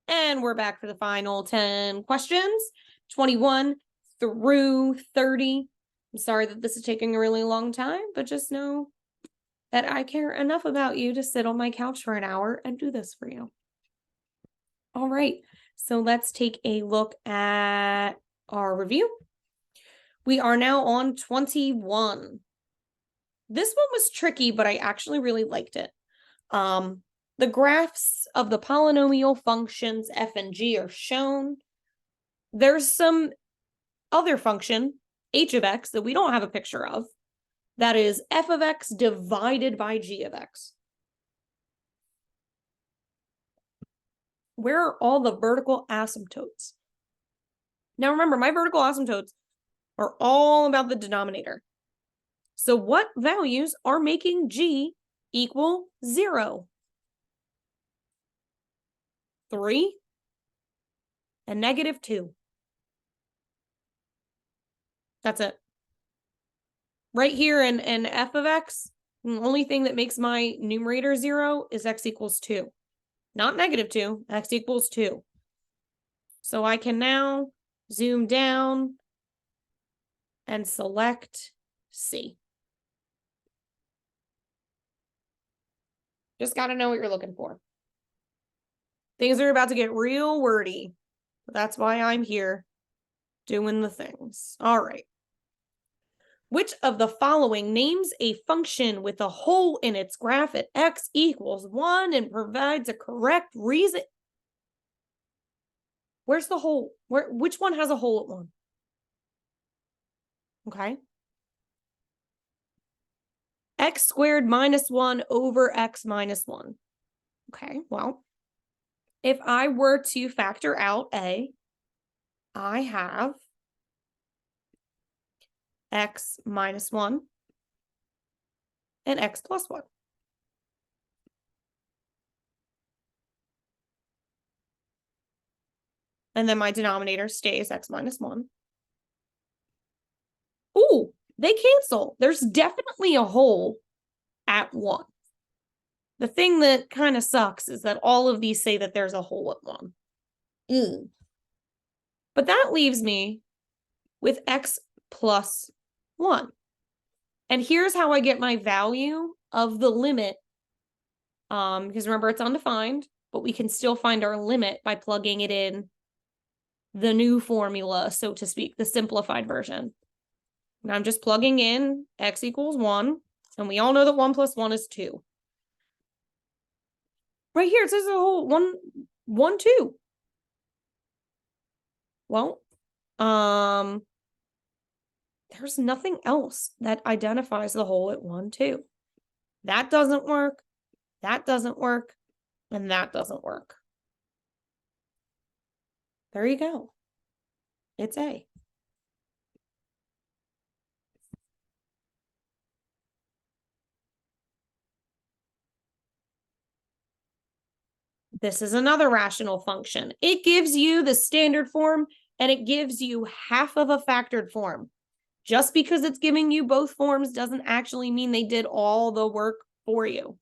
And we're back for the final 10 questions, 21 through 30. I'm sorry that this is taking a really long time, but just know that I care enough about you to sit on my couch for an hour and do this for you. All right, so let's take a look at our review. We are now on 21. This one was tricky, but I actually really liked it. The graphs of the polynomial functions f and g are shown. There's some other function, h of x, that we don't have a picture of. That is f of x divided by g of x. Where are all the vertical asymptotes? Now remember, my vertical asymptotes are all about the denominator. So what values are making g equal 0? 3 and -2. That's it. Right here in f of x, the only thing that makes my numerator 0 is x equals 2. Not -2, x equals 2. So I can now zoom down and select C. Just got to know what you're looking for. Things are about to get real wordy. But that's why I'm here doing the things. All right. Which of the following names a function with a hole in its graph at x equals 1 and provides a correct reason? Where's the hole? Which one has a hole at 1? Okay. X squared minus 1 over x minus 1. Okay, well, if I were to factor out a, I have x minus 1 and x plus 1. And then my denominator stays x minus 1. Ooh, they cancel. There's definitely a hole at 1. The thing that kind of sucks is that all of these say that there's a hole at 1. But that leaves me with x plus 1. And here's how I get my value of the limit. Because remember, it's undefined, but we can still find our limit by plugging it in the new formula, so to speak, the simplified version. And I'm just plugging in x equals 1, and we all know that 1 plus 1 is 2. Right here, it says a whole 1, 2. Well, there's nothing else that identifies the hole at 1, 2. That doesn't work, that doesn't work, and that doesn't work. There you go. It's A. This is another rational function. It gives you the standard form, and it gives you half of a factored form. Just because it's giving you both forms doesn't actually mean they did all the work for you.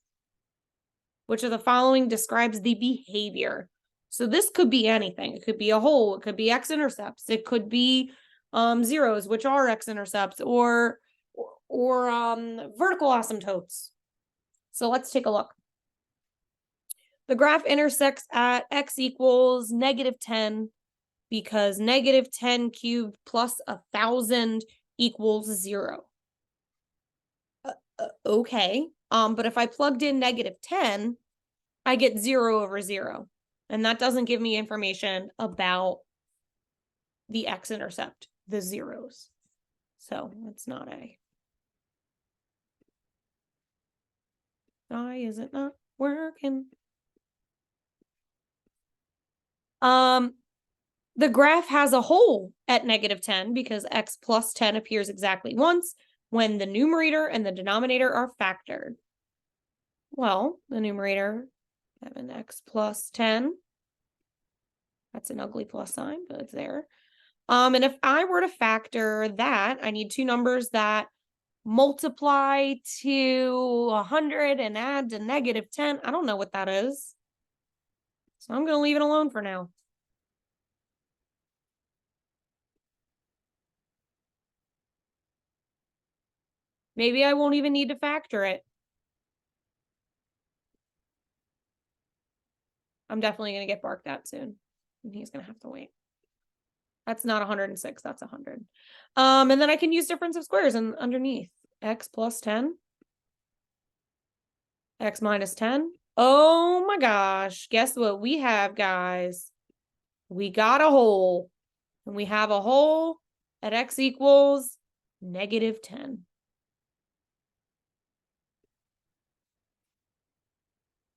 Which of the following describes the behavior? So this could be anything. It could be a hole. It could be x-intercepts. It could be zeros, which are x-intercepts, or vertical asymptotes. So let's take a look. The graph intersects at x equals -10 because -10 cubed plus 1,000 equals 0. Okay. But if I plugged in -10, I get 0 over 0. And that doesn't give me information about the x-intercept, the zeros. So it's not A. Why is it not working? The graph has a hole at -10 because x plus 10 appears exactly once when the numerator and the denominator are factored. Well, the numerator, I have an x plus 10. That's an ugly plus sign, but it's there. And if I were to factor that, I need two numbers that multiply to 100 and add to -10. I don't know what that is. So I'm going to leave it alone for now. Maybe I won't even need to factor it. I'm definitely going to get barked at soon. And he's going to have to wait. That's not 106. That's 100. And then I can use difference of squares and underneath. X plus 10. X minus 10. Oh my gosh. Guess what we have, guys? We got a hole. And we have a hole at x equals -10.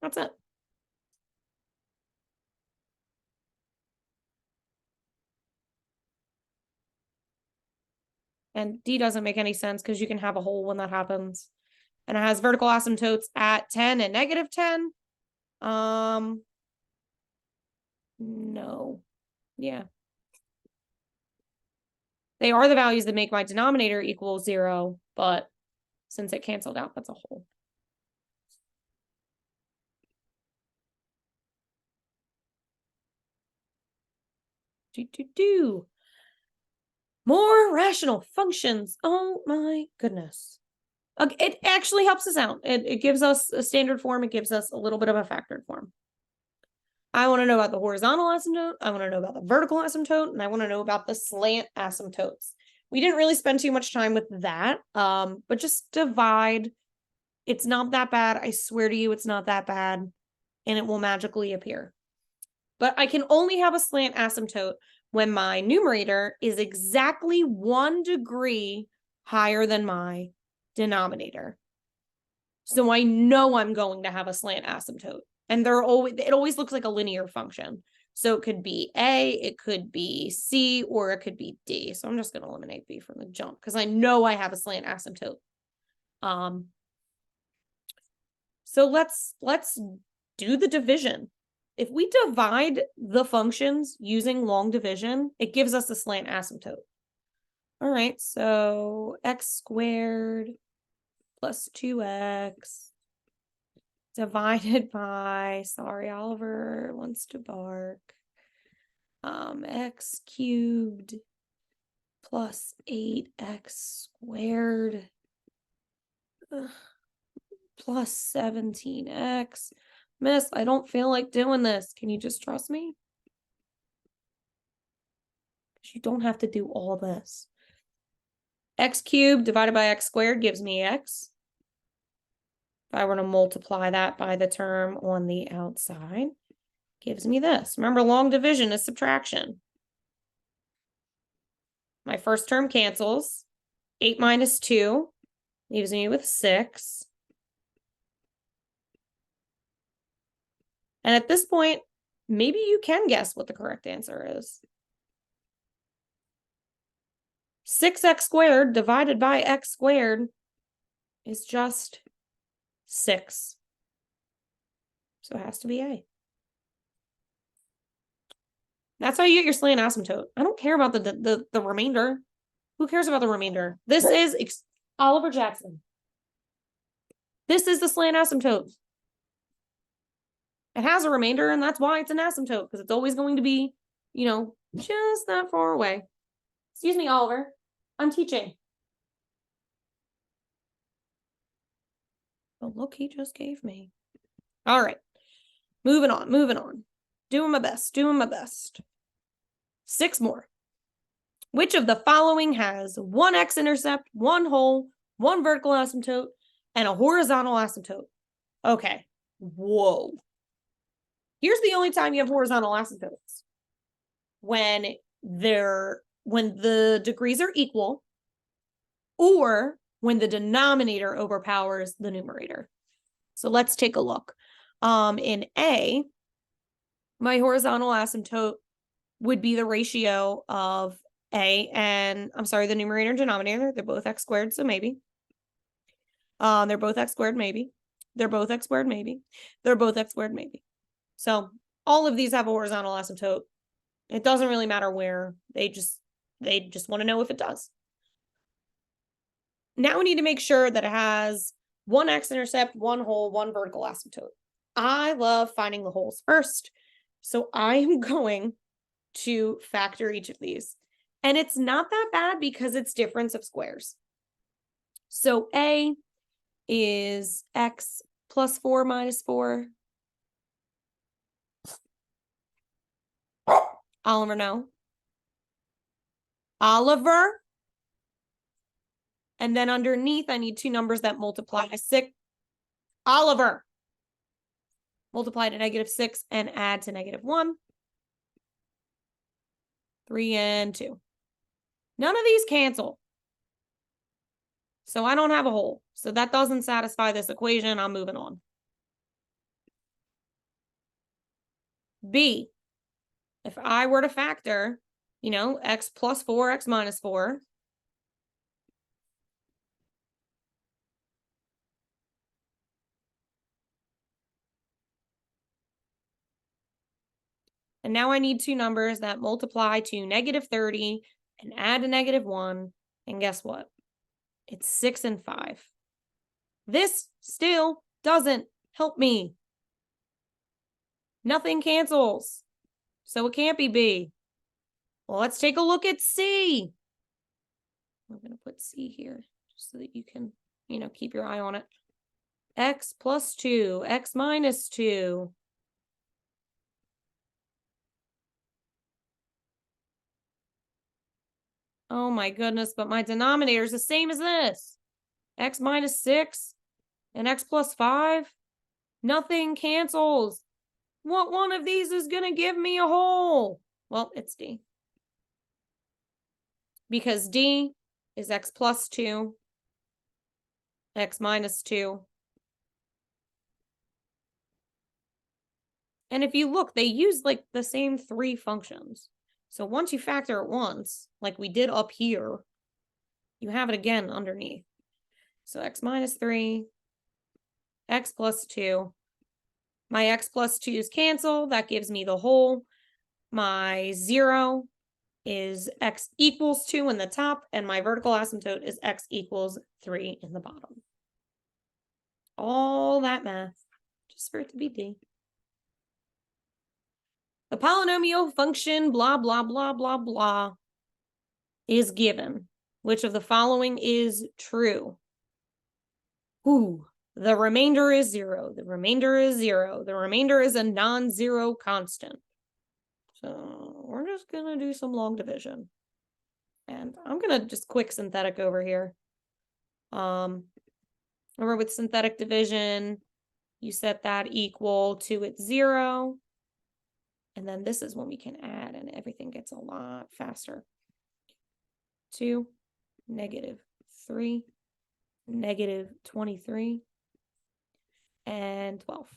That's it. And D doesn't make any sense because you can have a hole when that happens. And it has vertical asymptotes at 10 and -10. No. Yeah. They are the values that make my denominator equal 0, but since it canceled out, that's a hole. More rational functions. Oh my goodness. It actually helps us out. It gives us a standard form. It gives us a little bit of a factored form. I want to know about the horizontal asymptote. I want to know about the vertical asymptote. And I want to know about the slant asymptotes. We didn't really spend too much time with that. But just divide. It's not that bad. I swear to you, it's not that bad. And it will magically appear. But I can only have a slant asymptote when my numerator is exactly 1 degree higher than my denominator. So I know I'm going to have a slant asymptote. And it always looks like a linear function. So it could be A, it could be C, or it could be D. So I'm just going to eliminate B from the jump because I know I have a slant asymptote. So let's do the division. If we divide the functions using long division, it gives us a slant asymptote. All right, so x squared plus 2x divided by, sorry, Oliver wants to bark, x cubed plus 8x squared plus 17x. Miss, I don't feel like doing this. Can you just trust me? You don't have to do all this. X cubed divided by x squared gives me x. If I were to multiply that by the term on the outside, gives me this. Remember, long division is subtraction. My first term cancels. 8 minus 2 leaves me with 6. And at this point, maybe you can guess what the correct answer is. 6x squared divided by x squared is just 6. So it has to be A. That's how you get your slant asymptote. I don't care about the remainder. Who cares about the remainder? This is Oliver Jackson. This is the slant asymptote. It has a remainder, and that's why it's an asymptote, because it's always going to be, you know, just that far away. Excuse me, Oliver. I'm teaching. Oh, look, he just gave me. All right. Moving on. Doing my best. 6 more. Which of the following has 1 x-intercept, 1 hole, 1 vertical asymptote, and a horizontal asymptote? Okay. Whoa. Here's the only time you have horizontal asymptotes. When the degrees are equal, or when the denominator overpowers the numerator. So let's take a look. In A, my horizontal asymptote would be the ratio of A and, I'm sorry, the numerator and denominator. They're both x squared, so maybe. They're both x squared, maybe. They're both x squared, maybe. They're both x squared, maybe. So all of these have a horizontal asymptote. It doesn't really matter where. They just want to know if it does. Now we need to make sure that it has 1 x-intercept, 1 hole, 1 vertical asymptote. I love finding the holes first So I am going to factor each of these. And it's not that bad because it's difference of squares. So A is x plus 4 minus 4. Oliver, no. Oliver. And then underneath, I need two numbers that multiply to 6. Oliver. Multiply to -6 and add to -1. 3 and 2. None of these cancel. So I don't have a whole. So that doesn't satisfy this equation. I'm moving on. B. If I were to factor, x plus 4, x minus 4. And now I need two numbers that multiply to -30 and add to -1. And guess what? It's 6 and 5. This still doesn't help me. Nothing cancels. So it can't be B. Well, let's take a look at C. I'm going to put C here just so that you can, keep your eye on it. X plus 2, x minus 2. Oh my goodness, but my denominator is the same as this. X minus 6 and x plus 5. Nothing cancels. What one of these is going to give me a whole? Well, it's D. Because D is x plus 2, x minus 2. And if you look, they use like the same 3 functions. So once you factor it once, like we did up here, you have it again underneath. So x minus 3, x plus 2. My x plus 2's cancel. That gives me the whole. My 0 is x equals 2 in the top, and my vertical asymptote is x equals 3 in the bottom. All that math, just for it to be D. The polynomial function blah, blah, blah, blah, blah is given. Which of the following is true? Ooh, the remainder is 0. The remainder is 0. The remainder is a non-zero constant. So we're just going to do some long division. And I'm going to just quick synthetic over here. Remember with synthetic division, you set that equal to its 0. And then this is when we can add and everything gets a lot faster. 2, -3, -23, and 12.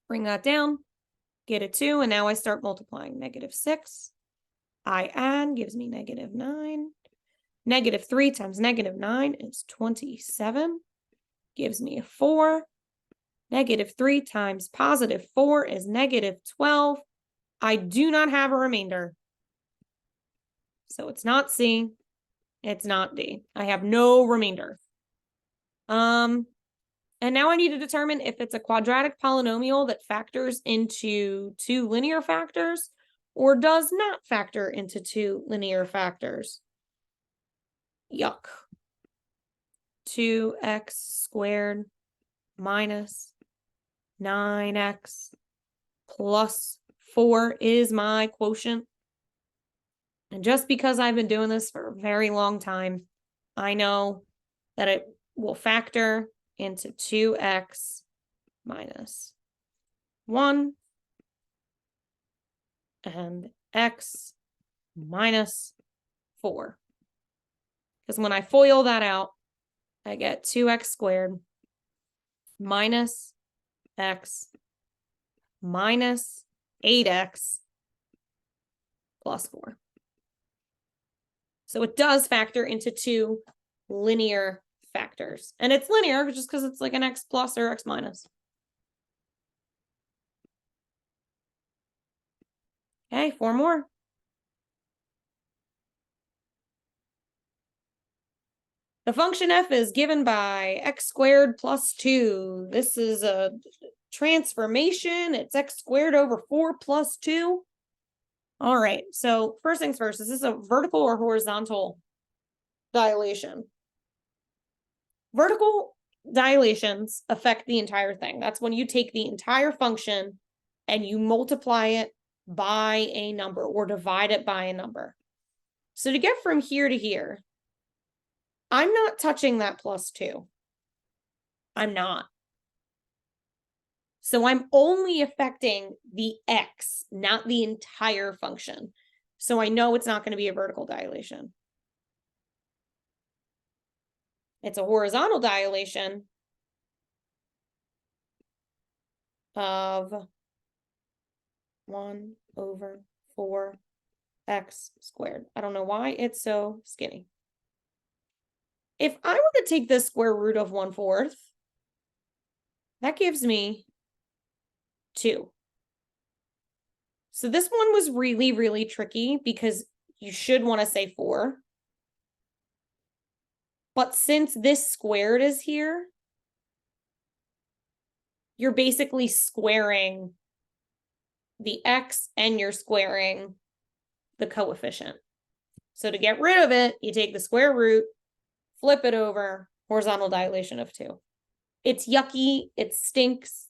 Bring that down, get a 2, and now I start multiplying. -6. I add, gives me -9. -3 times -9 is 27. Gives me a 4. -3 times +4 is -12. I do not have a remainder. So it's not C. It's not D. I have no remainder. And now I need to determine if it's a quadratic polynomial that factors into 2 linear factors or does not factor into 2 linear factors. Yuck. 2x squared minus 9x plus 4 is my quotient. And just because I've been doing this for a very long time, I know that it will factor into 2x minus 1 and x minus 4. Because when I FOIL that out, I get 2x squared minus x minus 8x plus 4. So it does factor into 2 linear factors. And it's linear just because it's like an x plus or x minus. Okay, 4 more. The function f is given by x squared plus 2. This is a transformation. It's x squared over 4 plus 2. All right, so first things first, is this a vertical or horizontal dilation? Vertical dilations affect the entire thing. That's when you take the entire function and you multiply it by a number or divide it by a number. So to get from here to here, I'm not touching that plus 2. I'm not. So I'm only affecting the x, not the entire function. So I know it's not going to be a vertical dilation. It's a horizontal dilation of 1 over 4x squared. I don't know why it's so skinny. If I were to take the square root of 1/4, that gives me 2. So this one was really, really tricky because you should want to say 4. But since this squared is here, you're basically squaring the x and you're squaring the coefficient. So to get rid of it, you take the square root, flip it over, horizontal dilation of 2. It's yucky, it stinks.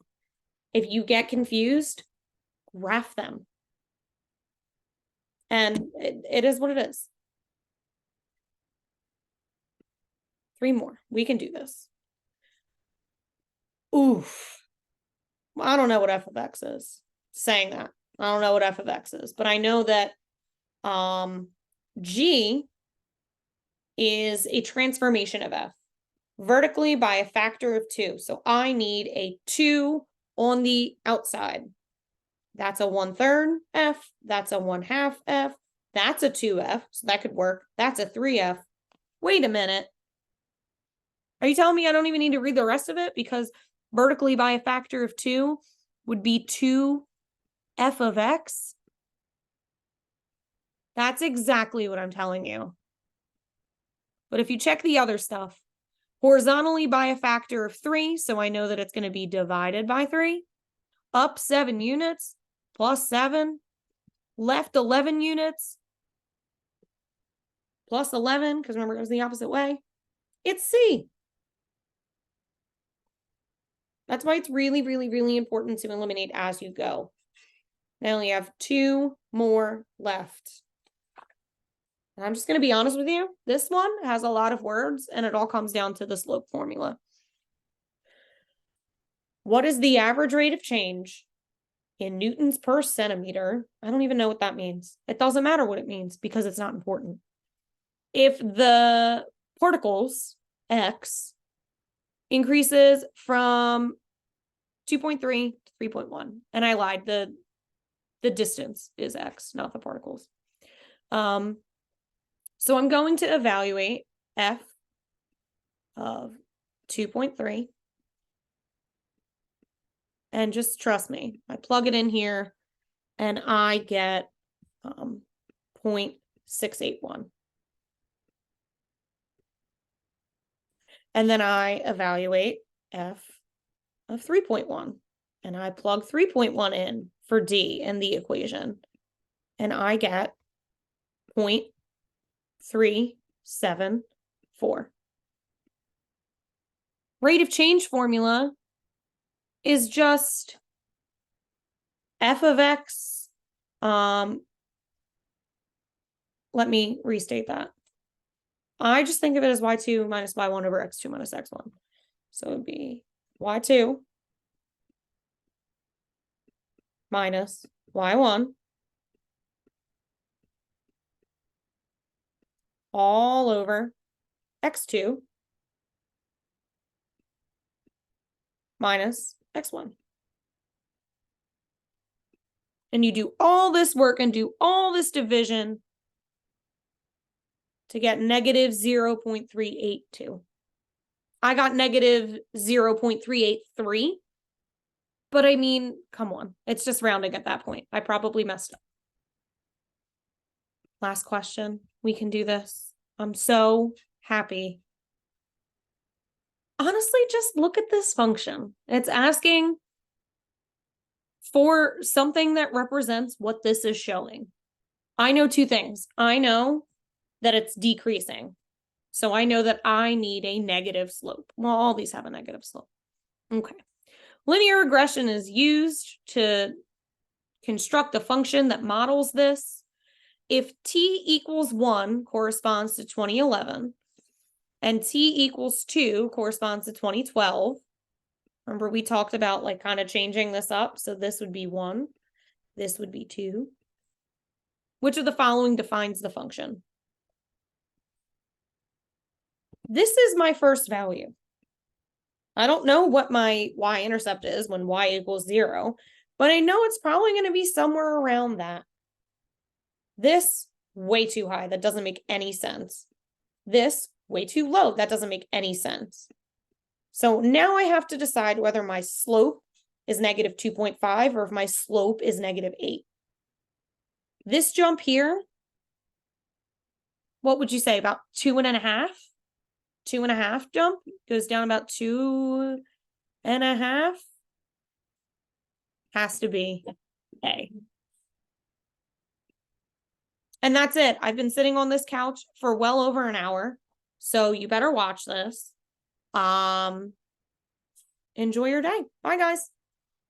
If you get confused, graph them. And it is what it is. 3 more. We can do this. Oof. I don't know what f of x is. Saying that. I don't know what f of x is, but I know that g is a transformation of f vertically by a factor of 2. So I need a 2 on the outside. That's a 1/3 f. That's a 1/2 f. That's a 2f. So that could work. That's a 3f. Wait a minute. Are you telling me I don't even need to read the rest of it? Because vertically by a factor of 2 would be 2 f of x? That's exactly what I'm telling you. But if you check the other stuff, horizontally by a factor of 3, so I know that it's going to be divided by 3, up 7 units, plus 7, left 11 units, plus 11, because remember it goes the opposite way. It's C. That's why it's really, really, really important to eliminate as you go. Now only have 2 more left. And I'm just going to be honest with you. This one has a lot of words, and it all comes down to the slope formula. What is the average rate of change in newtons per centimeter? I don't even know what that means. It doesn't matter what it means because it's not important. If the particles, x, increases from 2.3 to 3.1, and I lied, the distance is x, not the particles. So I'm going to evaluate f of 2.3. And just trust me, I plug it in here and I get 0.681. And then I evaluate f of 3.1. And I plug 3.1 in for D in the equation. And I get 0.374. Rate of change formula is just f of x. Let me restate that. I just think of it as y2 minus y1 over x2 minus x1. So it would be y2 minus y1 all over x2 minus x1. And you do all this work and do all this division to get negative 0.382. I got negative 0.383. But I mean, come on. It's just rounding at that point. I probably messed up. Last question. We can do this. I'm so happy. Honestly, just look at this function. It's asking for something that represents what this is showing, I know two things. I know that it's decreasing. So I know that I need a negative slope. Well, all these have a negative slope. Okay. Linear regression is used to construct a function that models this. If t equals 1 corresponds to 2011, and t equals 2 corresponds to 2012, remember we talked about like kind of changing this up. So this would be 1, this would be 2. Which of the following defines the function? This is my first value. I don't know what my y-intercept is when y equals 0, but I know it's probably going to be somewhere around that. This, way too high. That doesn't make any sense. This, way too low. That doesn't make any sense. So now I have to decide whether my slope is negative 2.5 or if my slope is negative 8. This jump here, what would you say, about 2.5? 2.5 jump goes down about 2.5. Has to be A. And that's it. I've been sitting on this couch for well over an hour. So you better watch this. Enjoy your day. Bye, guys.